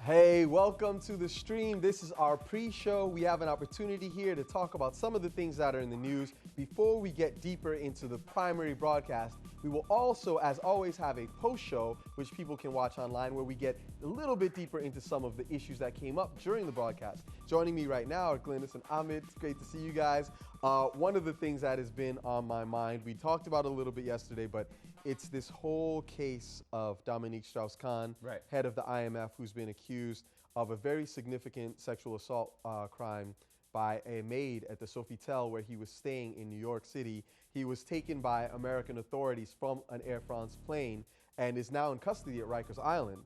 Hey, welcome to the stream. This is our pre-show. We have an opportunity here to talk about some of the things that are in the news. Before we get deeper into the primary broadcast, we will also, as always, have a post-show, which people can watch online, where we get a little bit deeper into some of the issues that came up during the broadcast. Joining me right now are Glynis and Amit. It's great to see you guys. One of the things that has been on my mind, we talked about a little bit yesterday, but it's this whole case of Dominique Strauss-Kahn, head of the IMF, who's been accused of a very significant sexual assault crime by a maid at the Sofitel where he was staying in New York City. He was taken by American authorities from an Air France plane and is now in custody at Rikers Island.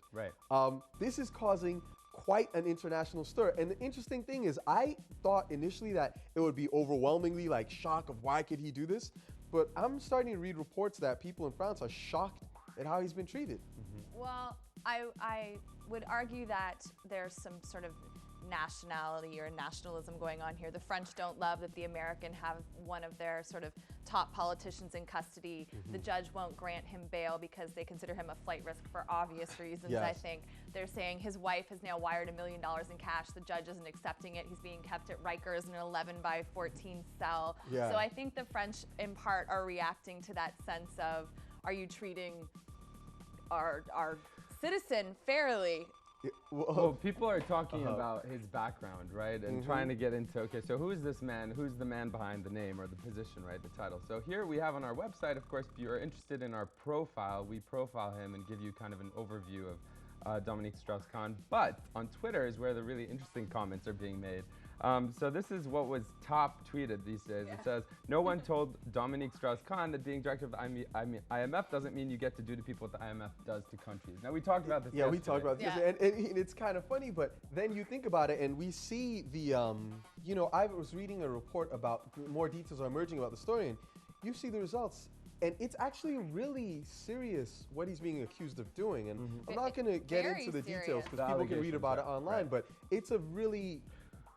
This is causing quite an international stir. And the interesting thing is, I thought initially that it would be overwhelmingly like shock of why could he do this? But I'm starting to read reports that people in France are shocked at how he's been treated. Well, I would argue that there's some sort of nationality or nationalism going on here. The French don't love that the American have one of their sort of top politicians in custody. The judge won't grant him bail because they consider him a flight risk for obvious reasons, I think. They're saying his wife has now wired $1 million in cash. The judge isn't accepting it. He's being kept at Rikers in an 11 by 14 cell. So I think the French, in part, are reacting to that sense of, are you treating our citizen fairly? Well, people are talking about his background, right? And trying to get into, okay, so who is this man? Who's the man behind the name or the position, right? The title. So here we have on our website, of course, if you're interested in our profile, we profile him and give you kind of an overview of Dominique Strauss-Kahn. But on Twitter is where the really interesting comments are being made. So this is what was top tweeted these days. It says, no one told Dominique Strauss-Kahn that being director of the IMF doesn't mean you get to do to people what the IMF does to countries. Now, we talked about this yesterday. We talked about this yesterday. And it's kind of funny, but then you think about it and we see the, you know, I was reading a report about more details are emerging about the story, and you see the results. And it's actually really serious what he's being accused of doing. And I'm not going to get into the details because people can read about it online, but it's a really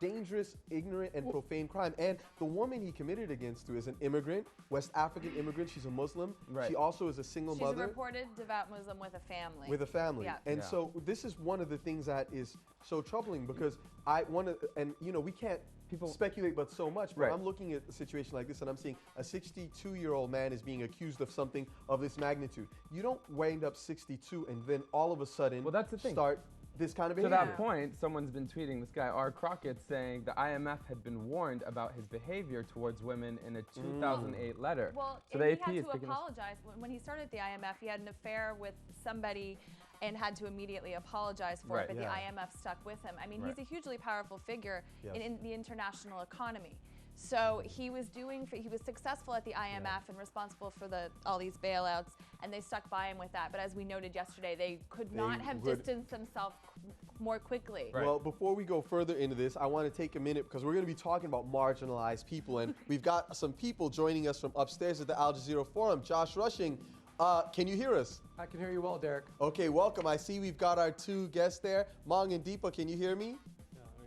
dangerous, ignorant, and profane crime. And the woman he committed against to is an immigrant, West African immigrant. She's a Muslim. She also is a single mother. She's a reported devout Muslim with a family. With a family. And so this is one of the things that is so troubling because I want to, and you know, we can't speculate but so much, but I'm looking at a situation like this and I'm seeing a 62-year-old man is being accused of something of this magnitude. You don't wind up 62 and then all of a sudden start this kind of behavior. To that point, someone's been tweeting, this guy R. Crockett, saying the IMF had been warned about his behavior towards women in a 2008 letter. Well, so and he had to apologize. When he started at the IMF, he had an affair with somebody and had to immediately apologize for it, but the IMF stuck with him. I mean, he's a hugely powerful figure in the international economy. So he was successful at the IMF and responsible for all these bailouts, and they stuck by him with that. But as we noted yesterday, they could not have distanced themselves more quickly. Well, before we go further into this, I want to take a minute because we're going to be talking about marginalized people, and we've got some people joining us from upstairs at the Al Jazeera Forum. Josh Rushing, can you hear us? I can hear you well, Derek. Okay, welcome. I see we've got our two guests there. Maung and Deepa, can you hear me?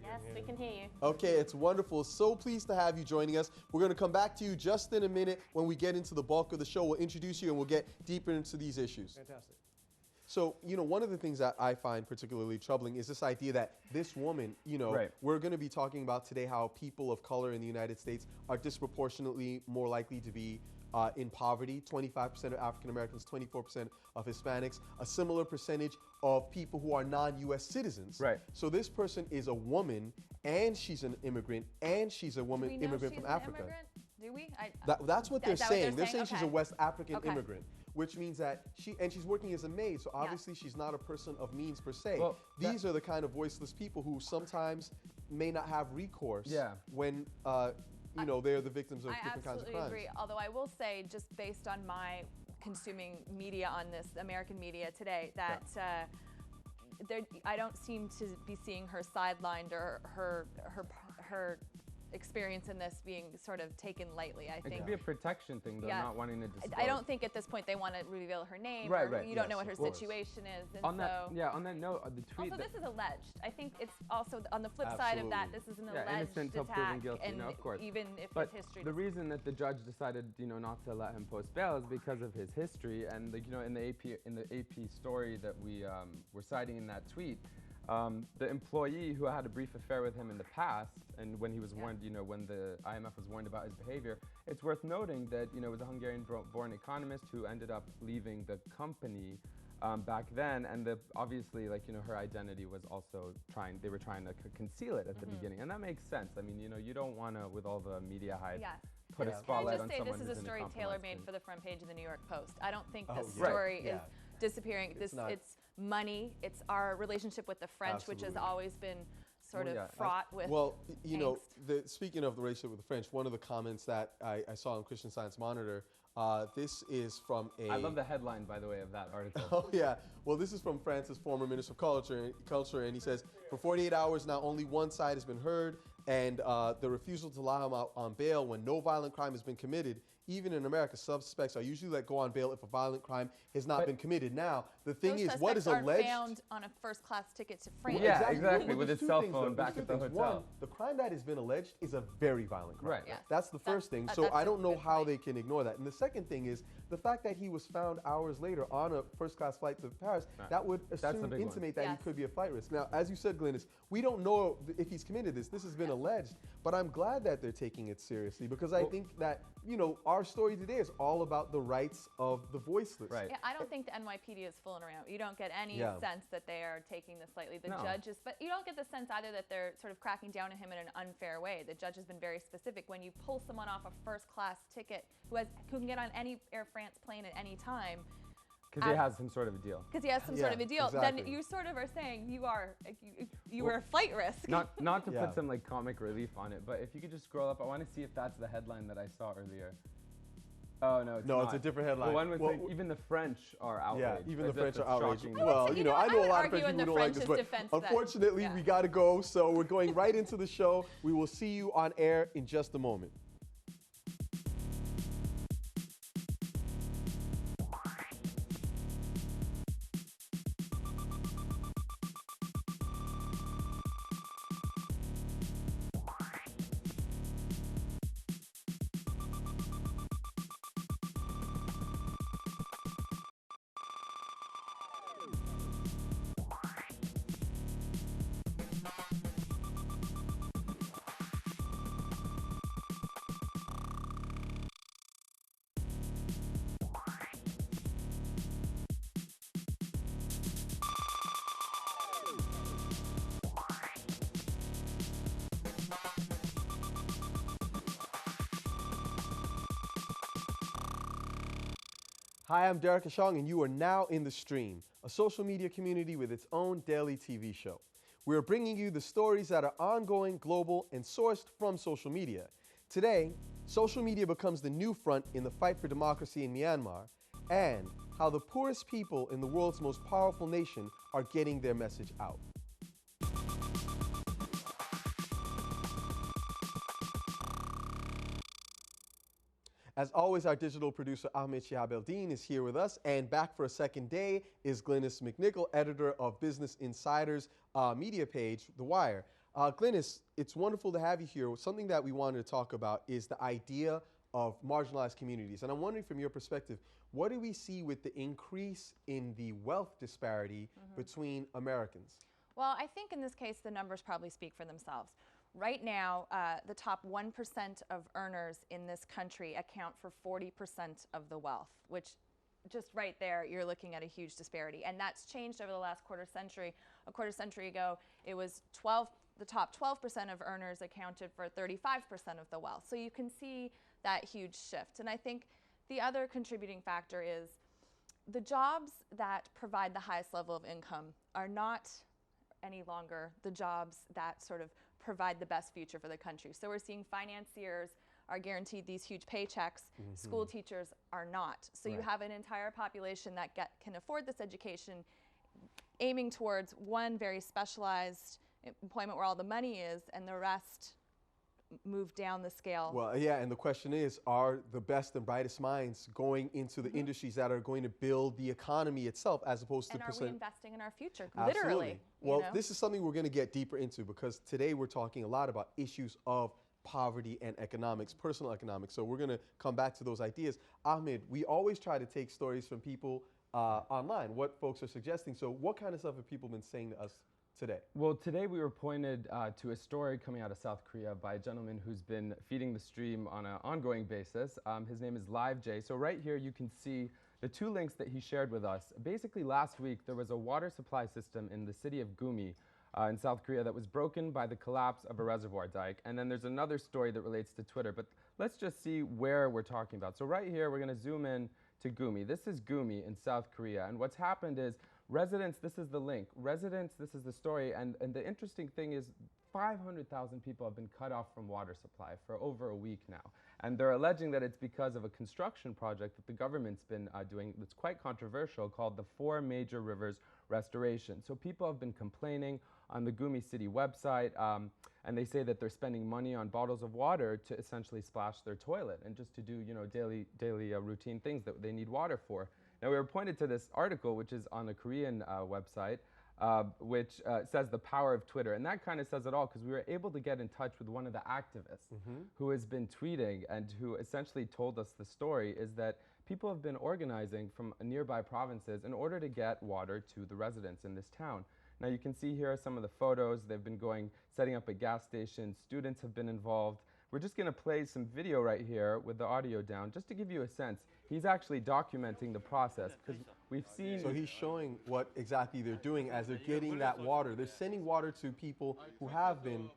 Yes, we can hear you. Okay, it's wonderful. So pleased to have you joining us. We're going to come back to you just in a minute when we get into the bulk of the show. We'll introduce you and we'll get deeper into these issues. Fantastic. So, you know, one of the things that I find particularly troubling is this idea that this woman, you know, we're going to be talking about today how people of color in the United States are disproportionately more likely to be in poverty. 25% of African Americans, 24% of Hispanics, a similar percentage of people who are non-U.S. citizens. So this person is a woman, and she's an immigrant, and she's a woman immigrant from Africa. Do we? That's what they're saying. They're saying okay. she's a West African immigrant, which means that she's working as a maid, so obviously she's not a person of means per se. Well, these are the kind of voiceless people who sometimes may not have recourse when you know, they're the victims of different kinds of crimes. I absolutely agree, although I will say, just based on my consuming media on this, American media today, that I don't seem to be seeing her sidelined or her experience in this being sort of taken lightly. I think it could be a protection thing, though, not wanting to disclose. I don't think at this point they want to reveal her name. You don't know what her situation is. And on that note, the tweet. Also, this is alleged. I think it's also on the flip side of that. This is an alleged innocent till proven guilty. and of course. even if but his history. The reason that the judge decided, you know, not to let him post bail is because of his history, and you know, in the AP story that we were citing in that tweet. The employee who had a brief affair with him in the past, and when he was warned, when the IMF was warned about his behavior, it's worth noting that, it was a Hungarian-born economist who ended up leaving the company back then, and obviously, her identity was also they were trying to conceal it at the beginning, and that makes sense. I mean, you don't want to, with all the media hype, put a spotlight on someone who's in a compromised Can I just say this is a story tailor-made for the front page of the New York Post. I don't think this yeah. story Right. is disappearing. It's money. It's our relationship with the French, which has always been sort of fraught with angst. Speaking of the relationship with the French, one of the comments that I saw on Christian Science Monitor, this is from I love the headline, by the way, of that article. Oh, yeah. Well, this is from France's former Minister of Culture, and he says, for 48 hours now, only one side has been heard, and the refusal to allow him out on bail when no violent crime has been committed. Even in America, suspects are usually let go on bail if a violent crime has not been committed. Now, the thing is, what is alleged? Found on a first-class ticket to France. Yeah, exactly. With his cell phone back at the hotel. One, the crime that has been alleged is a very violent crime. Right. Yeah. That's the first thing. So I don't know how they can ignore that. And the second thing is the fact that he was found hours later on a first-class flight to Paris. Right. That would intimate that he could be a flight risk. Now, as you said, Glynis, we don't know if he's committed this. This has been alleged. But I'm glad that they're taking it seriously because I think that, our story today is all about the rights of the voiceless. Right. Yeah, I don't think the NYPD is fooling around. You don't get any sense that they are taking this lightly. The judges, but you don't get the sense either that they're sort of cracking down on him in an unfair way. The judge has been very specific. When you pull someone off a first-class ticket who can get on any Air France plane at any time, because he has some sort of a deal. Because he has some sort of a deal. Exactly. Then you sort of are saying you are a flight risk. Not to put some comic relief on it, but if you could just scroll up, I want to see if that's the headline that I saw earlier. Oh no, it's not. It's a different headline. The one with even the French are outraged. Yeah, even the French are outraged. Shocking. Well, I know a lot of French people who don't like this, but defense unfortunately, we got to go. So we're going right into the show. We will see you on air in just a moment. Hi, I'm Derek Ashong, and you are now in The Stream, a social media community with its own daily TV show. We're bringing you the stories that are ongoing, global, and sourced from social media. Today, social media becomes the new front in the fight for democracy in Myanmar, and how the poorest people in the world's most powerful nation are getting their message out. As always, our digital producer, Ahmed Shihab Eldin, is here with us. And back for a second day is Glynis McNichol, editor of Business Insider's media page, The Wire. Glynis, it's wonderful to have you here. Something that we wanted to talk about is the idea of marginalized communities. And I'm wondering from your perspective, what do we see with the increase in the wealth disparity between Americans? Well, I think in this case, the numbers probably speak for themselves. Right now, the top 1% of earners in this country account for 40% of the wealth, which just right there, you're looking at a huge disparity. And that's changed over the last quarter century. A quarter century ago, it was the top 12% of earners accounted for 35% of the wealth. So you can see that huge shift. And I think the other contributing factor is the jobs that provide the highest level of income are not any longer the jobs that sort of provide the best future for the country. So we're seeing financiers are guaranteed these huge paychecks. School teachers are not. So you have an entire population that can afford this education, aiming towards one very specialized employment where all the money is, and the rest move down the scale. Well, yeah, and the question is, are the best and brightest minds going into the industries that are going to build the economy itself as opposed to and are we investing in our future? Absolutely. Literally. Well, this is something we're going to get deeper into because today we're talking a lot about issues of poverty and economics, personal economics. So we're going to come back to those ideas. Ahmed, we always try to take stories from people online, what folks are suggesting. So what kind of stuff have people been saying to us today? Well, today we were pointed to a story coming out of South Korea by a gentleman who's been feeding the stream on an ongoing basis. His name is Live J. So right here you can see the two links that he shared with us. Basically last week there was a water supply system in the city of Gumi in South Korea that was broken by the collapse of a reservoir dike. And then there's another story that relates to Twitter. But let's just see where we're talking about. So right here we're going to zoom in to Gumi. This is Gumi in South Korea. And what's happened is residents, this is the link. Residents, this is the story. And the interesting thing is 500,000 people have been cut off from water supply for over a week now. And they're alleging that it's because of a construction project that the government's been doing that's quite controversial called the Four Major Rivers Restoration. So people have been complaining on the Gumi City website, and they say that they're spending money on bottles of water to essentially splash their toilet and just to do, you know, daily routine things that they need water for. Now we were pointed to this article, which is on a Korean website, which says the power of Twitter. And that kind of says it all, because we were able to get in touch with one of the activists who has been tweeting and who essentially told us the story is that people have been organizing from nearby provinces in order to get water to the residents in this town. Now you can see here some of the photos. They've been setting up a gas station. Students have been involved. We're just going to play some video right here with the audio down, just to give you a sense. He's actually documenting the process, because we've seen... So he's showing what exactly they're doing as they're getting that water. They're sending water to people who have been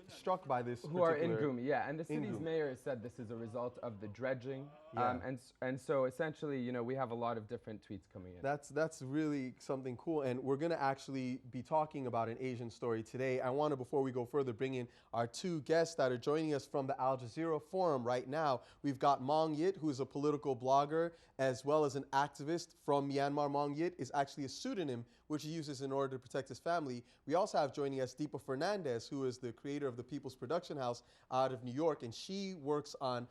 struck by this who are in Gumi, yeah. And the city's mayor said this is a result of the dredging. And so essentially, you know, we have a lot of different tweets coming in. That's really something cool. And we're going to actually be talking about an Asian story today. I want to, before we go further, bring in our two guests that are joining us from the Al Jazeera Forum right now. We've got Maung Yit, who is a political blogger, as well as an activist from Myanmar. Maung Yit is actually a pseudonym which he uses in order to protect his family. We also have joining us Deepa Fernandes, who is the creator of the People's Production House out of New York, and she works on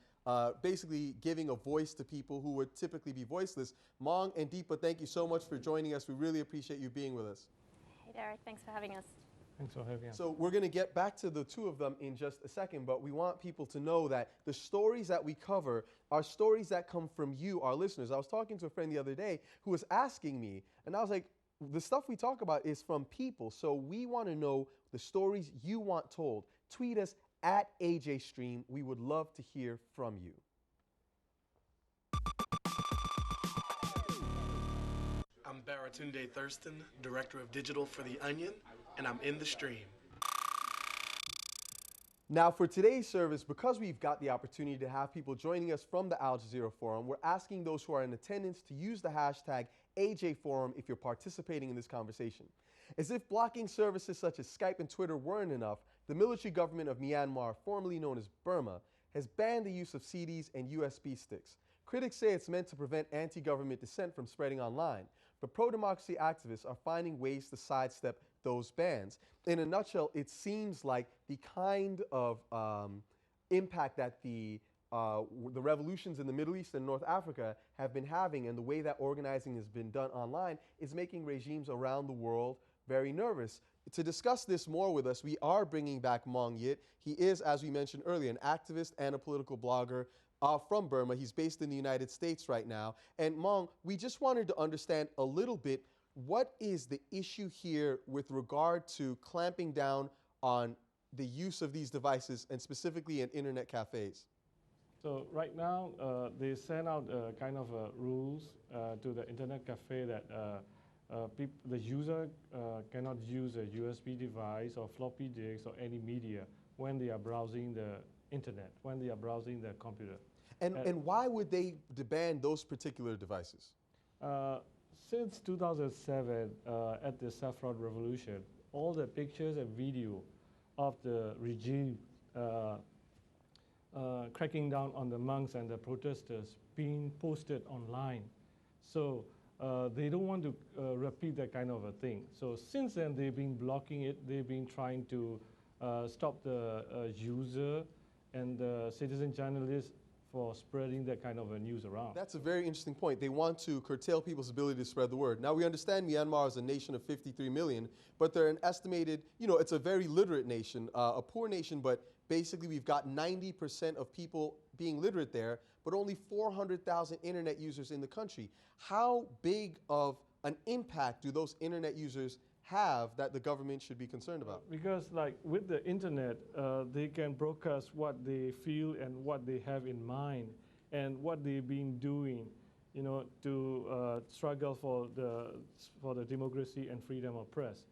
basically giving a voice to people who would typically be voiceless. Maung and Deepa, thank you so much for joining us. We really appreciate you being with us. Hey, Derek. Thanks for having us. Thanks for having us. So we're going to get back to the two of them in just a second, but we want people to know that the stories that we cover are stories that come from you, our listeners. I was talking to a friend the other day who was asking me, and I was like, the stuff we talk about is from people, so we want to know the stories you want told. Tweet us at AJStream. We would love to hear from you. I'm Baratunde Thurston, Director of Digital for The Onion, and I'm in the stream. Now for today's service, because we've got the opportunity to have people joining us from the Al Jazeera Forum, we're asking those who are in attendance to use the hashtag AJForum if you're participating in this conversation. As if blocking services such as Skype and Twitter weren't enough, the military government of Myanmar, formerly known as Burma, has banned the use of CDs and USB sticks. Critics say it's meant to prevent anti-government dissent from spreading online, but pro-democracy activists are finding ways to sidestep those bans. In a nutshell, it seems like the kind of impact that the revolutions in the Middle East and North Africa have been having, and the way that organizing has been done online, is making regimes around the world very nervous. To discuss this more with us, we are bringing back Maung Yit. He is, as we mentioned earlier, an activist and a political blogger from Burma. He's based in the United States right now. And Maung, we just wanted to understand a little bit, what is the issue here with regard to clamping down on the use of these devices, and specifically in internet cafes? So right now, they send out kind of rules to the internet cafe that the user cannot use a USB device or floppy disks or any media when they are browsing the internet, when they are browsing the computer. And why would they ban those particular devices? Since 2007, at the Saffron Revolution, all the pictures and video of the regime cracking down on the monks and the protesters being posted online. So they don't want to repeat that kind of a thing. So since then, they've been blocking it. They've been trying to stop the user and the citizen journalists for spreading that kind of a news around. That's a very interesting point. They want to curtail people's ability to spread the word. Now, we understand Myanmar is a nation of 53 million, but they're an estimated, you know, it's a very literate nation, a poor nation, but basically we've got 90% of people being literate there, but only 400,000 internet users in the country. How big of an impact do those internet users have that the government should be concerned about? Because like with the internet, they can broadcast what they feel and what they have in mind and what they've been doing, you know, to struggle for the democracy and freedom of press.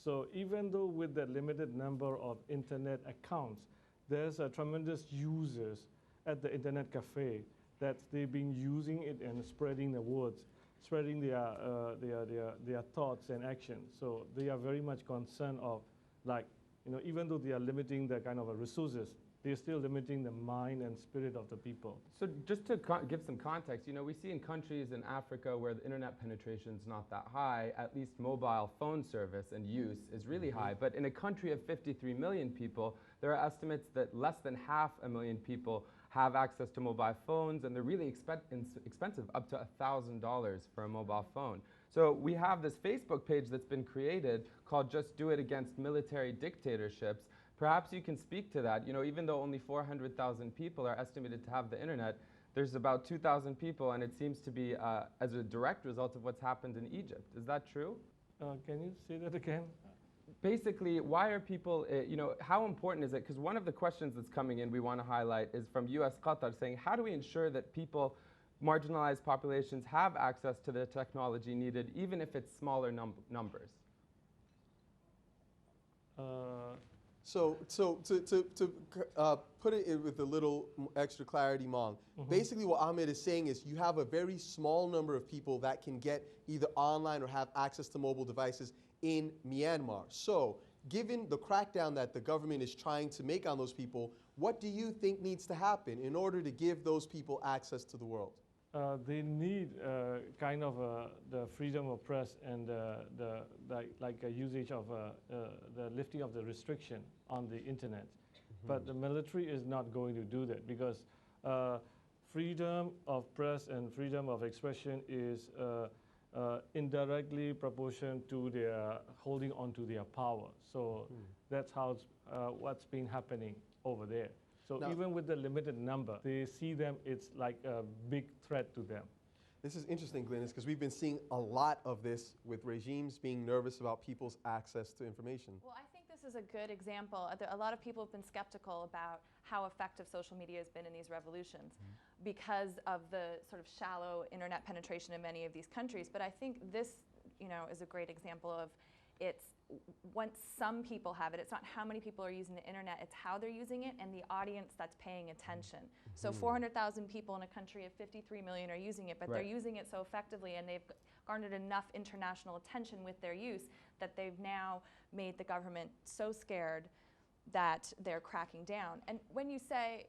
So even though with the limited number of internet accounts, there's a tremendous users at the internet cafe that they've been using it and spreading the words, spreading their thoughts and actions. So they are very much concerned of, like, you know, even though they are limiting the kind of resources, they're still limiting the mind and spirit of the people. So just to give some context, you know, we see in countries in Africa where the internet penetration is not that high, at least mobile phone service and use is really high. But in a country of 53 million people, there are estimates that less than 500,000 people have access to mobile phones, and they're really expensive, up to $1,000 for a mobile phone. So we have this Facebook page that's been created called Just Do It Against Military Dictatorships. Perhaps you can speak to that. You know, even though only 400,000 people are estimated to have the internet, there's about 2,000 people, and it seems to be as a direct result of what's happened in Egypt. Is that true? Can you say that again? Basically, why are people, you know, how important is it? Because one of the questions that's coming in we want to highlight is from US Qatar saying, how do we ensure that people, marginalized populations, have access to the technology needed, even if it's smaller numbers? So to put it with a little extra clarity, Maung, basically what Ahmed is saying is you have a very small number of people that can get either online or have access to mobile devices in Myanmar. So given the crackdown that the government is trying to make on those people, what do you think needs to happen in order to give those people access to the world? They need kind of the freedom of press and like a usage of the lifting of the restriction on the internet. But the military is not going to do that because freedom of press and freedom of expression is indirectly proportional to their holding on to their power. So that's how what's been happening over there. So now, even with the limited number, they see them, it's like a big threat to them. This is interesting, Glynis, because we've been seeing a lot of this with regimes being nervous about people's access to information. Well, I think this is a good example. A lot of people have been skeptical about how effective social media has been in these revolutions because of the sort of shallow internet penetration in many of these countries. But I think this, you know, is a great example of it's once some people have it, it's not how many people are using the internet, it's how they're using it and the audience that's paying attention. So 400,000 people in a country of 53 million are using it, but they're using it so effectively and they've garnered enough international attention with their use that they've now made the government so scared that they're cracking down. And when you say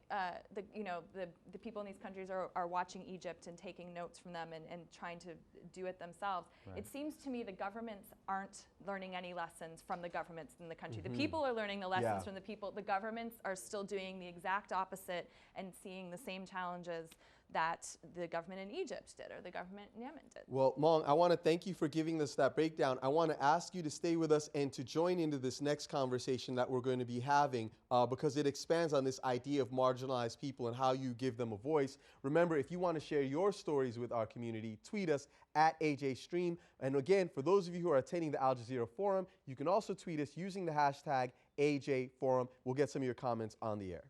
the people in these countries are watching Egypt and taking notes from them and trying to do it themselves, it seems to me the governments aren't learning any lessons from the governments in the country. The people are learning the lessons from the people. The governments are still doing the exact opposite and seeing the same challenges that the government in Egypt did or the government in Yemen did. Well, Maung, I want to thank you for giving us that breakdown. I want to ask you to stay with us and to join into this next conversation that we're going to be having because it expands on this idea of marginalized people and how you give them a voice. Remember, if you want to share your stories with our community, tweet us at AJStream. And again, for those of you who are attending the Al Jazeera Forum, you can also tweet us using the hashtag AJForum. We'll get some of your comments on the air.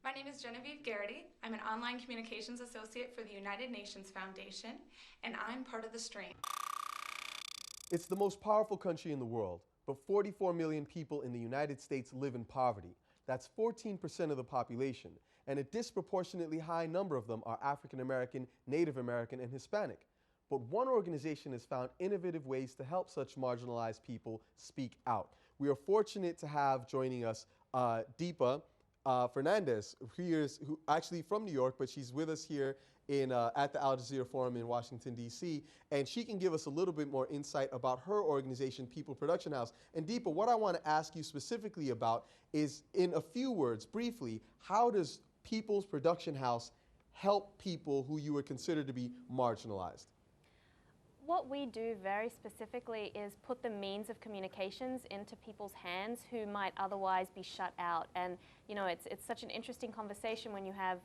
My name is Genevieve Garrity. I'm an online communications associate for the United Nations Foundation, and I'm part of the Stream. It's the most powerful country in the world, but 44 million people in the United States live in poverty. That's 14% of the population, and a disproportionately high number of them are African American, Native American, and Hispanic. But one organization has found innovative ways to help such marginalized people speak out. We are fortunate to have joining us Deepa Fernandes, who actually from New York, but she's with us here in, at the Al Jazeera Forum in Washington, D.C., and she can give us a little bit more insight about her organization, People Production House. And Deepa, what I want to ask you specifically about is, in a few words, briefly, how does People's Production House help people who you would consider to be marginalized? What we do very specifically is put the means of communications into people's hands who might otherwise be shut out. And you know, it's such an interesting conversation when you have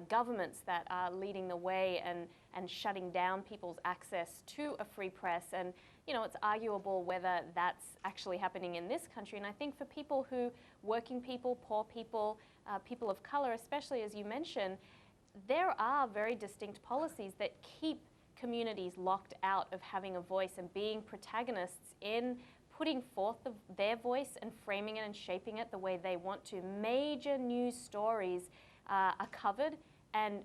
governments that are leading the way and shutting down people's access to a free press. And, you know, it's arguable whether that's actually happening in this country. And I think for people who, working people, poor people, people of color, especially as you mentioned, there are very distinct policies that keep communities locked out of having a voice and being protagonists in putting forth their voice and framing it and shaping it the way they want to. Major news stories are covered, and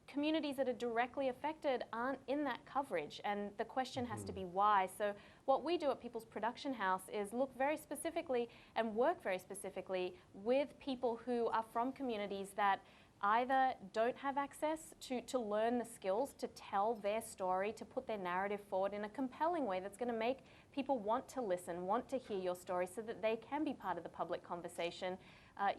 communities that are directly affected aren't in that coverage, and the question has to be why. So what we do at People's Production House is look very specifically and work very specifically with people who are from communities that either don't have access to learn the skills to tell their story, to put their narrative forward in a compelling way that's going to make people want to listen, want to hear your story so that they can be part of the public conversation.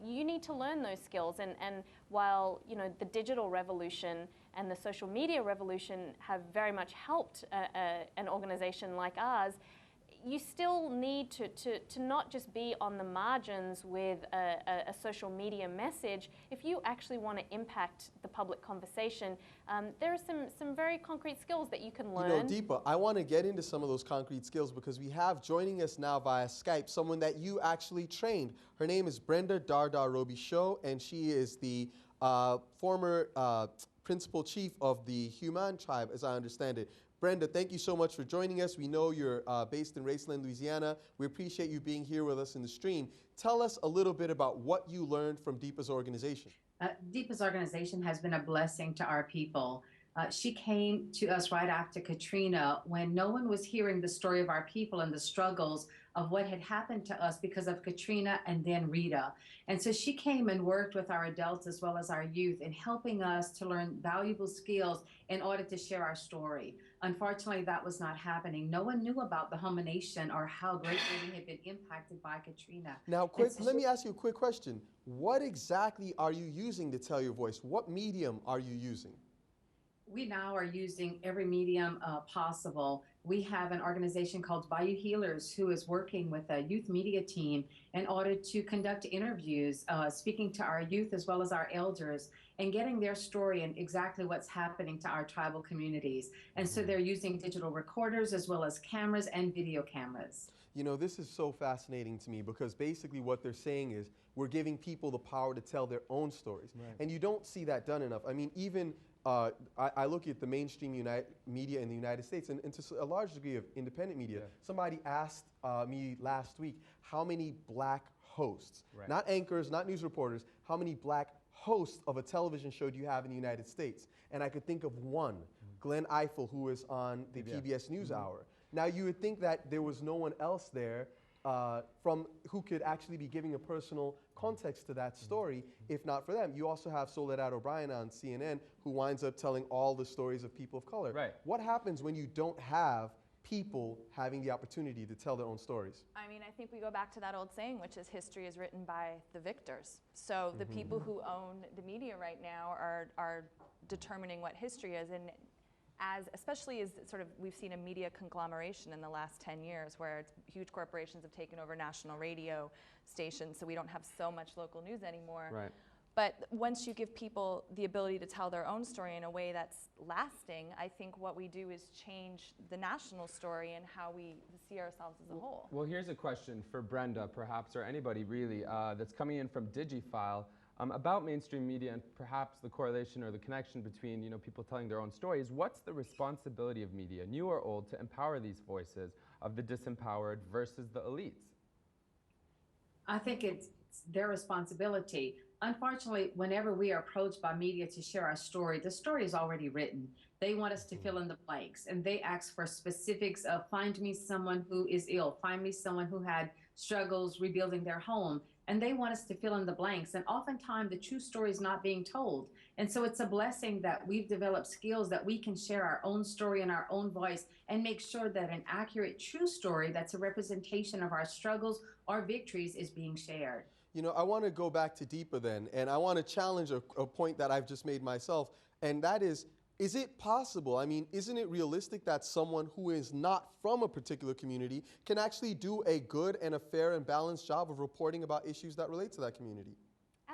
You need to learn those skills, and while, you know, the digital revolution and the social media revolution have very much helped an organization like ours, you still need to not just be on the margins with a social media message. If you actually want to impact the public conversation, there are some very concrete skills that you can learn. You know, Deepa, I want to get into some of those concrete skills because we have joining us now via Skype someone that you actually trained. Her name is Brenda Dardar Robichaud, and she is the former principal chief of the Human tribe, as I understand it. Brenda, thank you so much for joining us. We know you're based in Raceland, Louisiana. We appreciate you being here with us in the stream. Tell us a little bit about what you learned from Deepa's organization. Deepa's organization has been a blessing to our people. She came to us right after Katrina, when no one was hearing the story of our people and the struggles of what had happened to us because of Katrina and then Rita. And so she came and worked with our adults as well as our youth in helping us to learn valuable skills in order to share our story. Unfortunately, that was not happening. No one knew about the Homa Nation or how greatly we had been impacted by Katrina. Now, let me ask you a quick question. What exactly are you using to tell your voice? What medium are you using? We now are using every medium possible. We have an organization called Bayou Healers who is working with a youth media team in order to conduct interviews, speaking to our youth as well as our elders and getting their story and exactly what's happening to our tribal communities. And so they're using digital recorders as well as cameras and video cameras. You know, this is so fascinating to me because basically what they're saying is we're giving people the power to tell their own stories. Right. And you don't see that done enough. I mean, even I look at the mainstream media in the United States and to a large degree of independent media. Yeah. Somebody asked me last week how many black hosts, right, not anchors, not news reporters, how many black hosts of a television show do you have in the United States? And I could think of one, Glenn Eiffel, who is on the PBS NewsHour. Now, you would think that there was no one else there from who could actually be giving a personal context to that story, if not for them. You also have Soledad O'Brien on CNN, who winds up telling all the stories of people of color. Right. What happens when you don't have people having the opportunity to tell their own stories? I mean, I think we go back to that old saying, which is history is written by the victors. So the people who own the media right now are determining what history is, and especially as sort of we've seen a media conglomeration in the last 10 years where huge corporations have taken over national radio stations, so we don't have so much local news anymore. Right. But once you give people the ability to tell their own story in a way that's lasting, I think what we do is change the national story and how we see ourselves as a whole. Well, here's a question for Brenda, perhaps, or anybody really, that's coming in from DigiFile. About mainstream media and perhaps the correlation or the connection between, you know, people telling their own stories. What's the responsibility of media, new or old, to empower these voices of the disempowered versus the elites? I think it's their responsibility. Unfortunately, whenever we are approached by media to share our story, the story is already written. They want us to fill in the blanks, and they ask for specifics of find me someone who is ill, find me someone who had struggles rebuilding their home. And they want us to fill in the blanks. And oftentimes the true story is not being told. And so it's a blessing that we've developed skills that we can share our own story in our own voice and make sure that an accurate, true story that's a representation of our struggles or victories is being shared. You know, I want to go back to Deepa then, and I want to challenge a point that I've just made myself, and that is it possible, I mean, isn't it realistic that someone who is not from a particular community can actually do a good and a fair and balanced job of reporting about issues that relate to that community?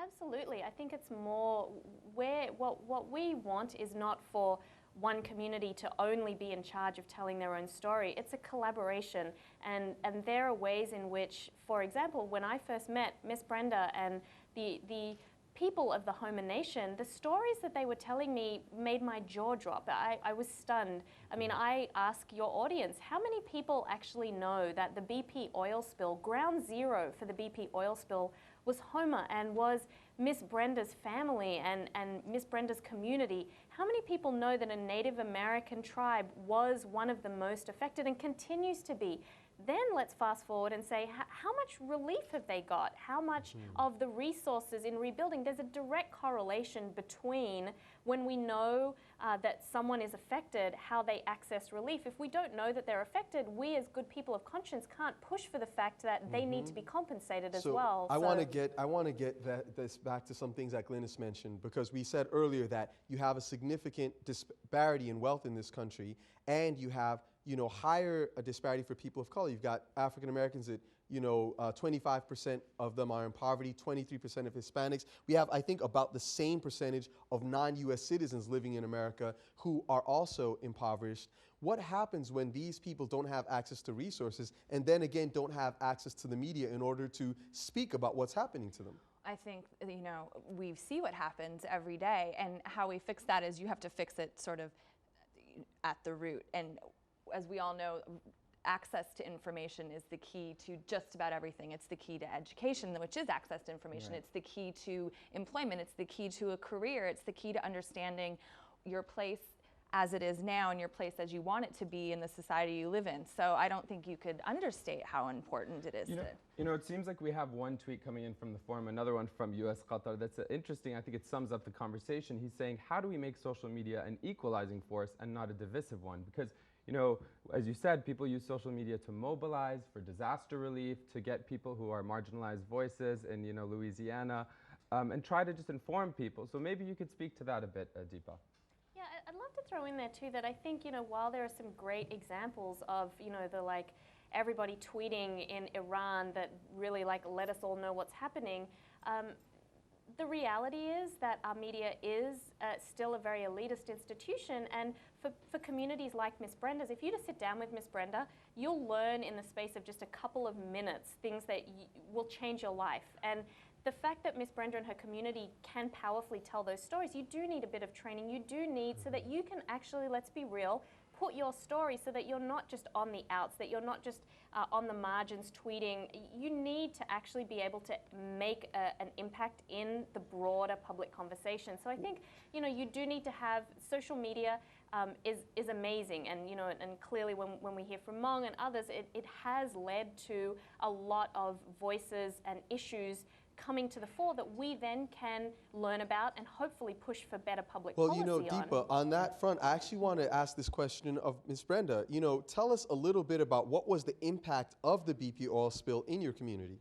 Absolutely. I think it's more what what we want is not for one community to only be in charge of telling their own story. It's a collaboration, and there are ways in which, for example, when I first met Miss Brenda and the people of the Homer Nation, the stories that they were telling me made my jaw drop. I was stunned. I mean, I ask your audience, how many people actually know that the BP oil spill, ground zero for the BP oil spill, was Homer and was Miss Brenda's family and Miss Brenda's community? How many people know that a Native American tribe was one of the most affected and continues to be? Then let's fast forward and say, how much relief have they got? How much of the resources in rebuilding? There's a direct correlation between when we know that someone is affected, how they access relief. If we don't know that they're affected, we as good people of conscience can't push for the fact that they need to be compensated as well. I want to get this back to some things that Glynis mentioned, because we said earlier that you have a significant disparity in wealth in this country, and you have higher a disparity for people of color. You've got African Americans that 25% of them are in poverty, 23% of Hispanics. We have, I think, about the same percentage of non-U.S. citizens living in America who are also impoverished. What happens when these people don't have access to resources and then again don't have access to the media in order to speak about what's happening to them? I think, we see what happens every day, and how we fix that is you have to fix it sort of at the root. And as we all know, access to information is the key to just about everything. It's the key to education, which is access to information. Right. It's the key to employment. It's the key to a career. It's the key to understanding your place as it is now and your place as you want it to be in the society you live in. So I don't think you could understate how important it is. It seems like we have one tweet coming in from the forum, another one from US Qatar that's interesting. I think it sums up the conversation. He's saying, how do we make social media an equalizing force and not a divisive one? Because as you said, people use social media to mobilize for disaster relief, to get people who are marginalized voices in, Louisiana, and try to just inform people. So maybe you could speak to that a bit, Deepa. Yeah, I'd love to throw in there too that I think, while there are some great examples of, the everybody tweeting in Iran that really let us all know what's happening, the reality is that our media is still a very elitist institution, and for communities like Miss Brenda's, if you just sit down with Miss Brenda, you'll learn in the space of just a couple of minutes things that will change your life. And the fact that Miss Brenda and her community can powerfully tell those stories, you do need a bit of training. You do need so that you can actually, let's be real, put your story so that you're not just on the outs, that you're not just on the margins tweeting. You need to actually be able to make an impact in the broader public conversation. So I think, you do need to have social media is amazing. And, and clearly when we hear from Maung and others, it has led to a lot of voices and issues coming to the fore that we then can learn about and hopefully push for better public policy on. Well, Deepa, on that front, I actually want to ask this question of Ms. Brenda. Tell us a little bit about what was the impact of the BP oil spill in your community?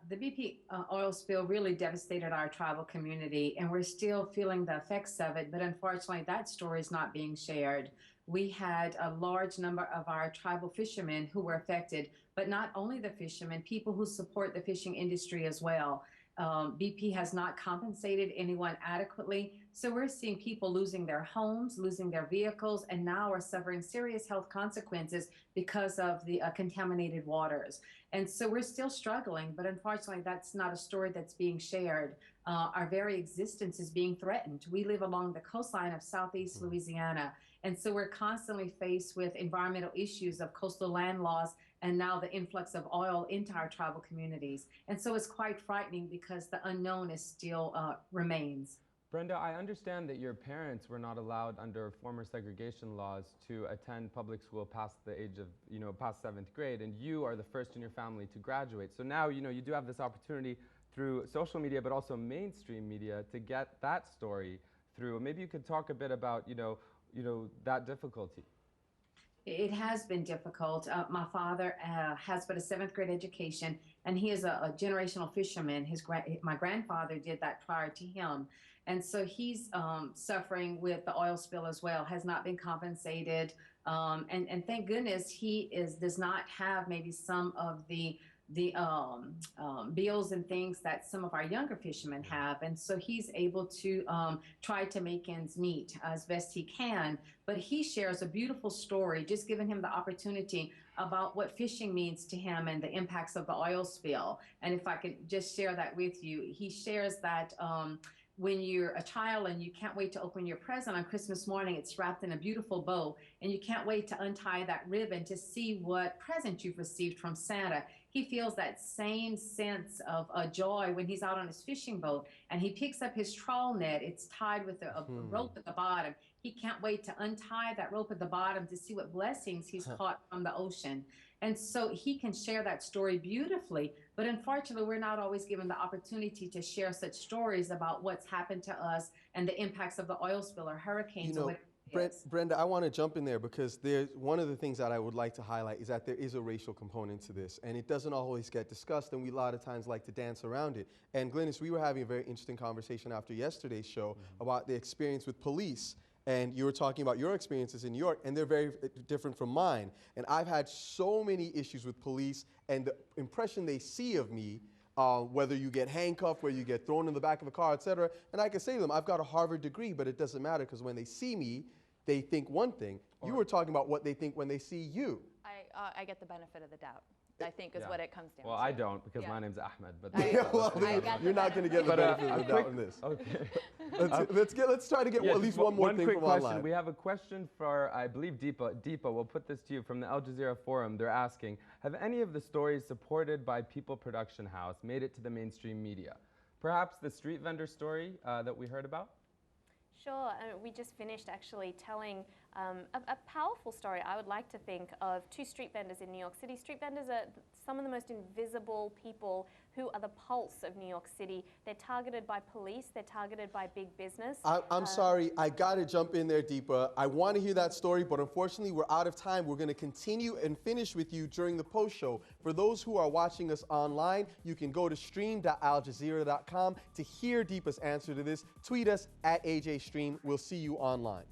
The BP oil spill really devastated our tribal community, and we're still feeling the effects of it, but unfortunately that story is not being shared. We had a large number of our tribal fishermen who were affected, but not only the fishermen, people who support the fishing industry as well. BP has not compensated anyone adequately. So we're seeing people losing their homes, losing their vehicles, and now are suffering serious health consequences because of the contaminated waters. And so we're still struggling, but unfortunately, that's not a story that's being shared. Our very existence is being threatened. We live along the coastline of Southeast Louisiana. And so we're constantly faced with environmental issues of coastal land laws and now the influx of oil into our tribal communities. And so it's quite frightening because the unknown is still remains. Brenda, I understand that your parents were not allowed under former segregation laws to attend public school past the age of, past 7th grade, and you are the first in your family to graduate. So now, you do have this opportunity through social media, but also mainstream media to get that story through. Maybe you could talk a bit about, that difficulty. It has been difficult. My father has but a 7th grade education, and he is a generational fisherman. My grandfather did that prior to him. And so he's suffering with the oil spill as well, has not been compensated. And thank goodness he does not have maybe some of the bills and things that some of our younger fishermen have. And so he's able to try to make ends meet as best he can. But he shares a beautiful story, just giving him the opportunity about what fishing means to him and the impacts of the oil spill. And if I could just share that with you, he shares that when you're a child and you can't wait to open your present on Christmas morning, it's wrapped in a beautiful bow, and you can't wait to untie that ribbon to see what present you've received from Santa. He feels that same sense of joy when he's out on his fishing boat and he picks up his trawl net. It's tied with a rope at the bottom. He can't wait to untie that rope at the bottom to see what blessings he's caught from the ocean. And so he can share that story beautifully. But unfortunately, we're not always given the opportunity to share such stories about what's happened to us and the impacts of the oil spill or hurricanes. Brenda, I want to jump in there because there's one of the things that I would like to highlight is that there is a racial component to this, and it doesn't always get discussed, and we a lot of times like to dance around it. And Glynis, we were having a very interesting conversation after yesterday's show about the experience with police, and you were talking about your experiences in New York, and they're very different from mine. And I've had so many issues with police and the impression they see of me, whether you get handcuffed, whether you get thrown in the back of a car, et cetera. And I can say to them, I've got a Harvard degree, but it doesn't matter because when they see me, they think one thing. You were talking about what they think when they see you. I get the benefit of the doubt, I think is what it comes down to. Well, I don't because my name's Ahmed. But you're not going to get the benefit of the doubt in this. Okay. Let's try to get at least one more thing from question. online. We have a question for, I believe, Deepa. Deepa, we'll put this to you from the Al Jazeera forum. They're asking, have any of the stories supported by People Production House made it to the mainstream media? Perhaps the street vendor story that we heard about? Sure, we just finished actually telling a powerful story, I would like to think, of two street vendors in New York City. Street vendors are some of the most invisible people who are the pulse of New York City. They're targeted by police, they're targeted by big business. I'm sorry, I gotta jump in there, Deepa. I wanna hear that story, but unfortunately we're out of time. We're gonna continue and finish with you during the post show. For those who are watching us online, you can go to stream.aljazeera.com to hear Deepa's answer to this. Tweet us at AJStream. We'll see you online.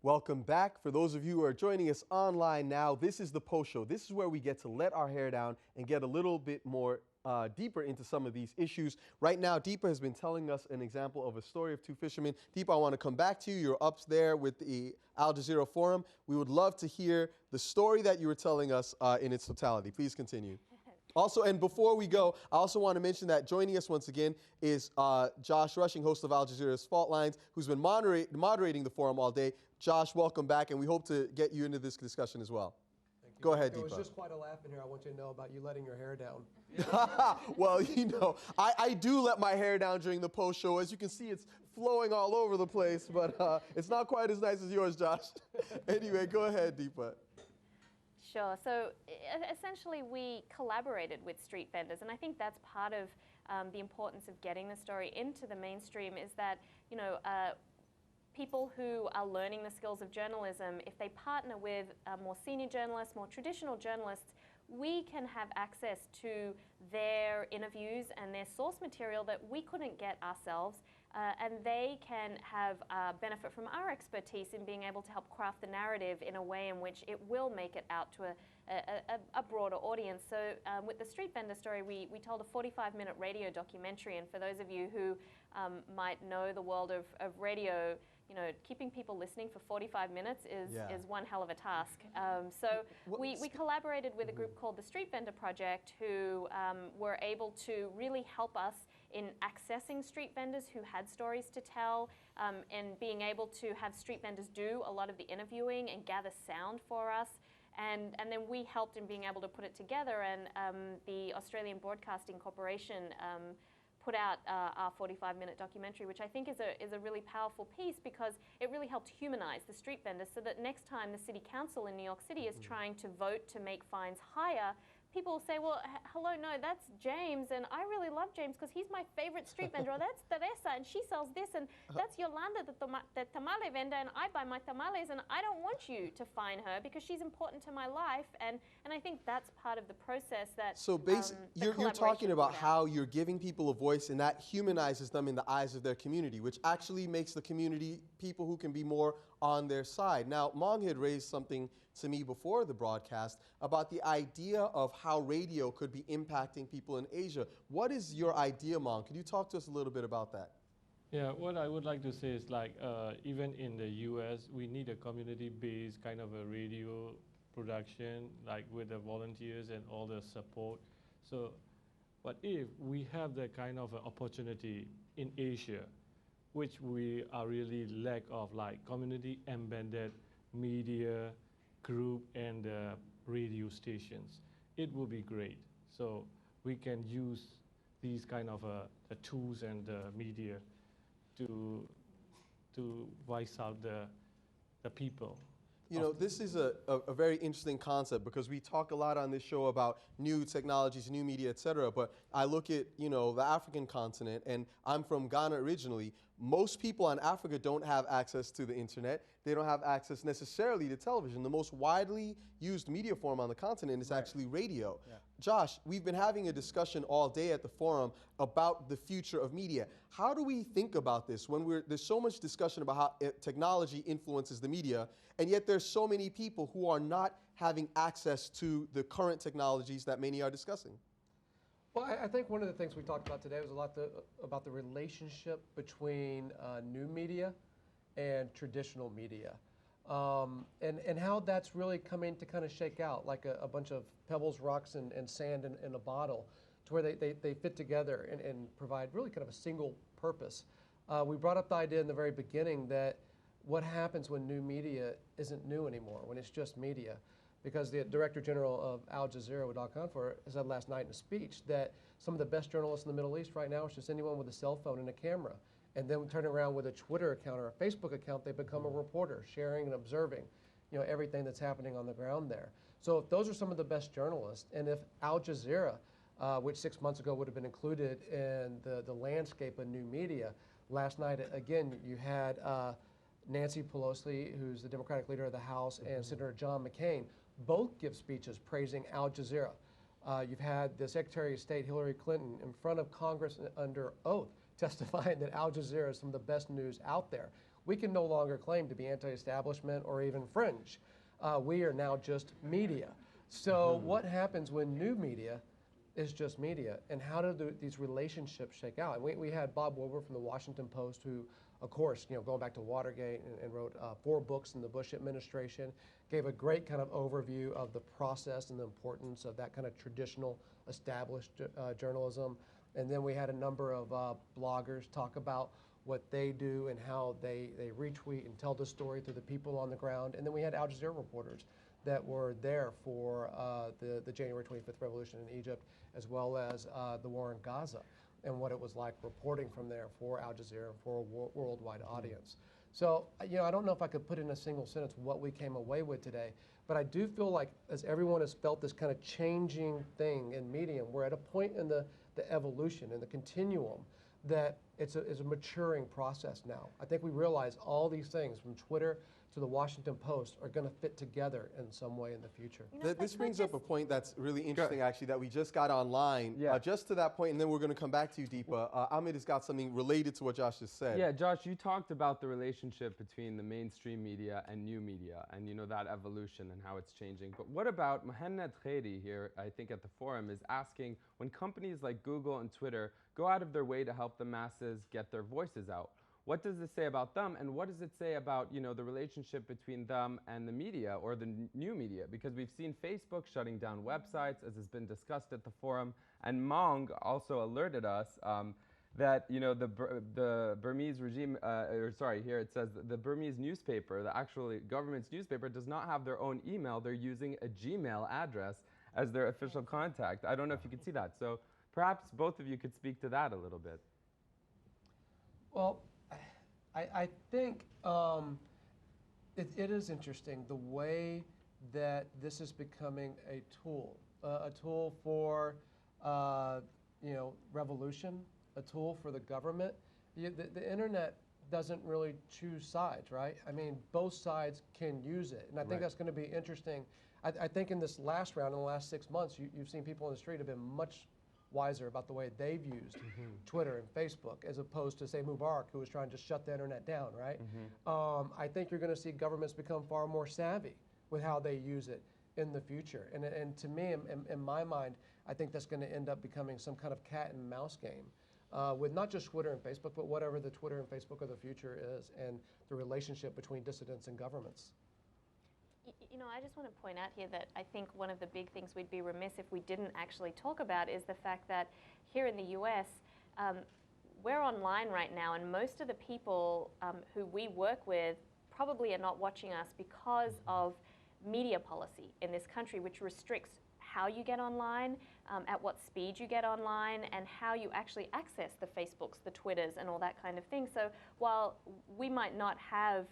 Welcome back. For those of you who are joining us online now, this is the post show. This is where we get to let our hair down and get a little bit more deeper into some of these issues. Right now, Deepa has been telling us an example of a story of two fishermen. Deepa, I want to come back to you. You're up there with the Al Jazeera Forum. We would love to hear the story that you were telling us in its totality. Please continue. Also, and before we go, I also want to mention that joining us once again is Josh Rushing, host of Al Jazeera's Fault Lines, who's been moderating the forum all day. Josh, welcome back, and we hope to get you into this discussion as well. Thank you. Go ahead, It was Deepa. just quite a laugh in here. I want you to know about you letting your hair down. Well, you know, I do let my hair down during the post show. As you can see, it's flowing all over the place, but it's not quite as nice as yours, Josh. Anyway, go ahead, Deepa. Sure. So essentially, we collaborated with street vendors, and I think that's part of the importance of getting the story into the mainstream. Is that people who are learning the skills of journalism, if they partner with more senior journalists, more traditional journalists, we can have access to their interviews and their source material that we couldn't get ourselves. And they can have benefit from our expertise in being able to help craft the narrative in a way in which it will make it out to a broader audience. So with the street vendor story, we told a 45-minute radio documentary, and for those of you who might know the world of radio, keeping people listening for 45 minutes is one hell of a task. So we collaborated with a group called the Street Vendor Project, who were able to really help us in accessing street vendors who had stories to tell, and being able to have street vendors do a lot of the interviewing and gather sound for us. And then we helped in being able to put it together, and the Australian Broadcasting Corporation put out our 45-minute documentary, which I think is a really powerful piece, because it really helped humanize the street vendors, so that next time the City Council in New York City is trying to vote to make fines higher, people will say, well, hello, no, that's James, and I really love James because he's my favorite street vendor. Or that's Teresa, and she sells this, and that's Yolanda, the tamale vendor, and I buy my tamales, and I don't want you to find her because she's important to my life, and I think that's part of the process that. So you're talking about how you're giving people a voice, and that humanizes them in the eyes of their community, which actually makes the community people who can be more on their side. Now, Maung had raised something to me before the broadcast about the idea of how radio could be impacting people in Asia. What is your idea, Maung? Could you talk to us a little bit about that? Yeah, what I would like to say is like, even in the US, we need a community-based kind of a radio production, like with the volunteers and all the support. So, but if we have that kind of an opportunity in Asia, which we are really lack of, like community-embedded media group and radio stations, it will be great. So we can use these kind of the tools and the media to voice out the people. You know, this is a very interesting concept because we talk a lot on this show about new technologies, new media, et cetera, but I look at, you know, the African continent, and I'm from Ghana originally. Most people in Africa don't have access to the internet. They don't have access necessarily to television. The most widely used media form on the continent is actually radio. Yeah. Josh, we've been having a discussion all day at the forum about the future of media. How do we think about this when there's so much discussion about how technology influences the media, and yet there's so many people who are not having access to the current technologies that many are discussing? Well, I think one of the things we talked about today was a lot about the relationship between new media and traditional media, and how that's really coming to kind of shake out, like a bunch of pebbles, rocks, and sand in a bottle, to where they fit together and provide really kind of a single purpose. We brought up the idea in the very beginning that what happens when new media isn't new anymore, when it's just media. Because the Director General of Al Jazeera, Wadal Khanfor, said last night in a speech that some of the best journalists in the Middle East right now is just anyone with a cell phone and a camera. And then turn around with a Twitter account or a Facebook account, they become a reporter, sharing and observing, you know, everything that's happening on the ground there. So if those are some of the best journalists, and if Al Jazeera, which 6 months ago would have been included in the landscape of new media, last night, again, you had Nancy Pelosi, who's the Democratic leader of the House, and Senator John McCain, both give speeches praising Al Jazeera. You've had the Secretary of State, Hillary Clinton, in front of Congress under oath, testifying that Al Jazeera is some of the best news out there. We can no longer claim to be anti-establishment or even fringe. We are now just media. So what happens when new media is just media, and how do these relationships shake out? And we had Bob Woodward from the Washington Post, who, of course, you know, going back to Watergate and wrote 4 books in the Bush administration, gave a great kind of overview of the process and the importance of that kind of traditional established journalism. And then we had a number of bloggers talk about what they do and how they retweet and tell the story through the people on the ground. And then we had Al Jazeera reporters that were there for the January 25th revolution in Egypt, as well as the war in Gaza, and what it was like reporting from there for Al Jazeera, for a worldwide audience. So, you know, I don't know if I could put in a single sentence what we came away with today, but I do feel like, as everyone has felt this kind of changing thing in media, we're at a point in the evolution, in the continuum, that it's a maturing process now. I think we realize all these things, from Twitter to the Washington Post, are going to fit together in some way in the future. You know, This brings up a point that's really interesting, actually, that we just got online. Yeah. Just to that point, and then we're going to come back to you, Deepa. Ahmed has got something related to what Josh just said. Yeah, Josh, you talked about the relationship between the mainstream media and new media, and you know, that evolution and how it's changing. But what about Mohanad Khairi here, I think at the forum, is asking, when companies like Google and Twitter go out of their way to help the masses get their voices out, what does this say about them, and what does it say about, you know, the relationship between them and the media, or the new media? Because we've seen Facebook shutting down websites, as has been discussed at the forum, and Maung also alerted us that, you know, the Burmese regime, here it says the Burmese newspaper, the actual government's newspaper, does not have their own email. They're using a Gmail address as their official contact. I don't know if you could see that. So perhaps both of you could speak to that a little bit. Well, I think it is interesting the way that this is becoming a tool a tool for revolution, a tool for the government. The internet doesn't really choose sides, right? I mean, both sides can use it, and I think that's going to be interesting. I think in this last round, in the last 6 months, you've seen people in the street have been much wiser about the way they've used Twitter and Facebook, as opposed to, say, Mubarak, who was trying to shut the internet down, right? I think you're going to see governments become far more savvy with how they use it in the future. And to me, in my mind, I think that's going to end up becoming some kind of cat and mouse game with not just Twitter and Facebook, but whatever the Twitter and Facebook of the future is, and the relationship between dissidents and governments. You know, I just want to point out here that I think one of the big things we'd be remiss if we didn't actually talk about is the fact that here in the US, we're online right now, and most of the people who we work with probably are not watching us because of media policy in this country, which restricts how you get online, at what speed you get online, and how you actually access the Facebooks, the Twitters, and all that kind of thing. So while we might not have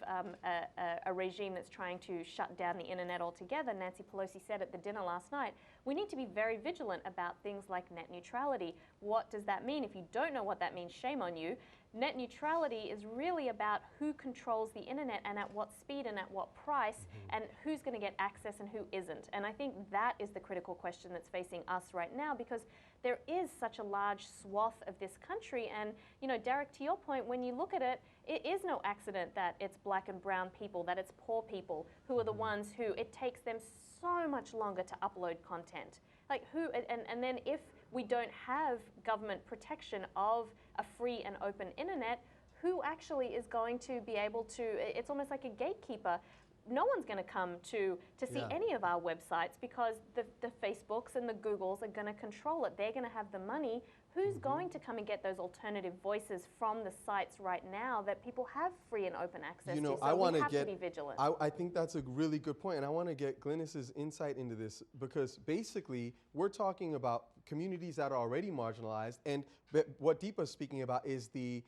a regime that's trying to shut down the internet altogether, Nancy Pelosi said at the dinner last night, we need to be very vigilant about things like net neutrality. What does that mean? If you don't know what that means, shame on you. Net neutrality is really about who controls the internet and at what speed and at what price, and who's going to get access and who isn't. And I think that is the critical question that's facing us right now, because there is such a large swath of this country. And, you know, Derek, to your point, when you look at it, it is no accident that it's black and brown people, that it's poor people who are the ones who it takes them so much longer to upload content. Like who, and then if we don't have government protection of a free and open internet, who actually is going to be able to, it's almost like a gatekeeper. No one's going to come to see any of our websites, because the Facebooks and the Googles are going to control it. They're going to have the money. Who's going to come and get those alternative voices from the sites right now that people have free and open access to? So we have to be vigilant. I think that's a really good point, and I want to get Glynis's insight into this, because basically we're talking about communities that are already marginalized, and what Deepa is speaking about is the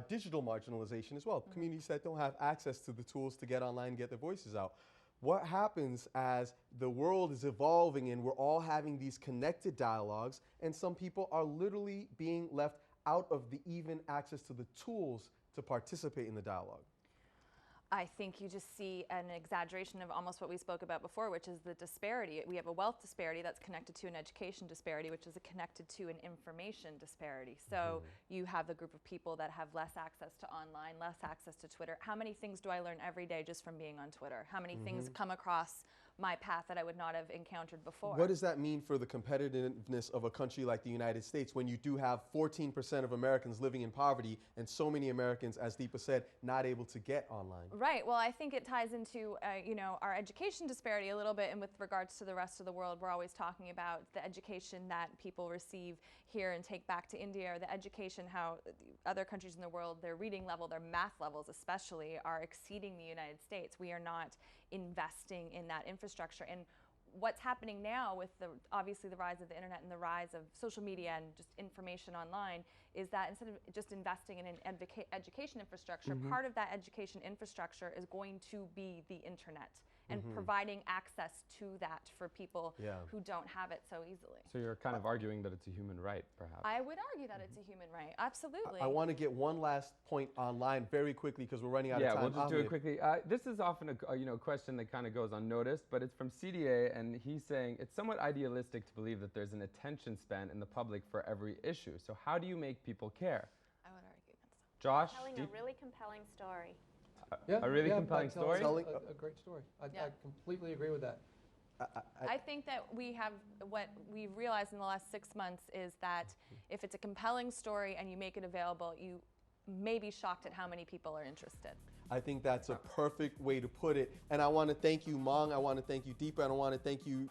digital marginalization as well. Communities that don't have access to the tools to get online and get their voices out. What happens as the world is evolving and we're all having these connected dialogues, and some people are literally being left out of the even access to the tools to participate in the dialogue? I think you just see an exaggeration of almost what we spoke about before, which is the disparity. We have a wealth disparity that's connected to an education disparity, which is connected to an information disparity. So you have the group of people that have less access to online, less access to Twitter. How many things do I learn every day just from being on Twitter? How many things come across my path that I would not have encountered before? What does that mean for the competitiveness of a country like the United States, when you do have 14% of Americans living in poverty and so many Americans, as Deepa said, not able to get online? Right. Well, I think it ties into you know, our education disparity a little bit, and with regards to the rest of the world, we're always talking about the education that people receive here and take back to India, or the education, how other countries in the world, their reading level, their math levels especially, are exceeding the United States. We are not investing in that infrastructure. And what's happening now with obviously the rise of the internet and the rise of social media and just information online is that instead of just investing in an education infrastructure, part of that education infrastructure is going to be the internet and providing access to that for people who don't have it so easily. So you're kind of arguing that it's a human right, perhaps? I would argue that it's a human right, absolutely. I want to get one last point online very quickly, because we're running out of time. Yeah, we'll just do it quickly. This is often a question that kind of goes unnoticed, but it's from CDA, and he's saying it's somewhat idealistic to believe that there's an attention span in the public for every issue. So how do you make people care? I would argue that's Josh? Telling a really compelling story. A really compelling story? A great story. I completely agree with that. I think that we have, what we've realized in the last 6 months is that if it's a compelling story and you make it available, you may be shocked at how many people are interested. I think that's a perfect way to put it. And I want to thank you, Maung. I want to thank you, Deepa. And I want to thank you,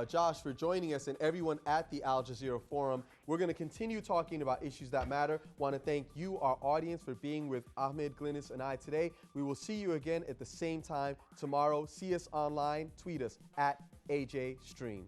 Josh, for joining us, and everyone at the Al Jazeera Forum. We're going to continue talking about issues that matter. Want to thank you, our audience, for being with Ahmed, Glynis, and I today. We will see you again at the same time tomorrow. See us online. Tweet us at AJ Stream.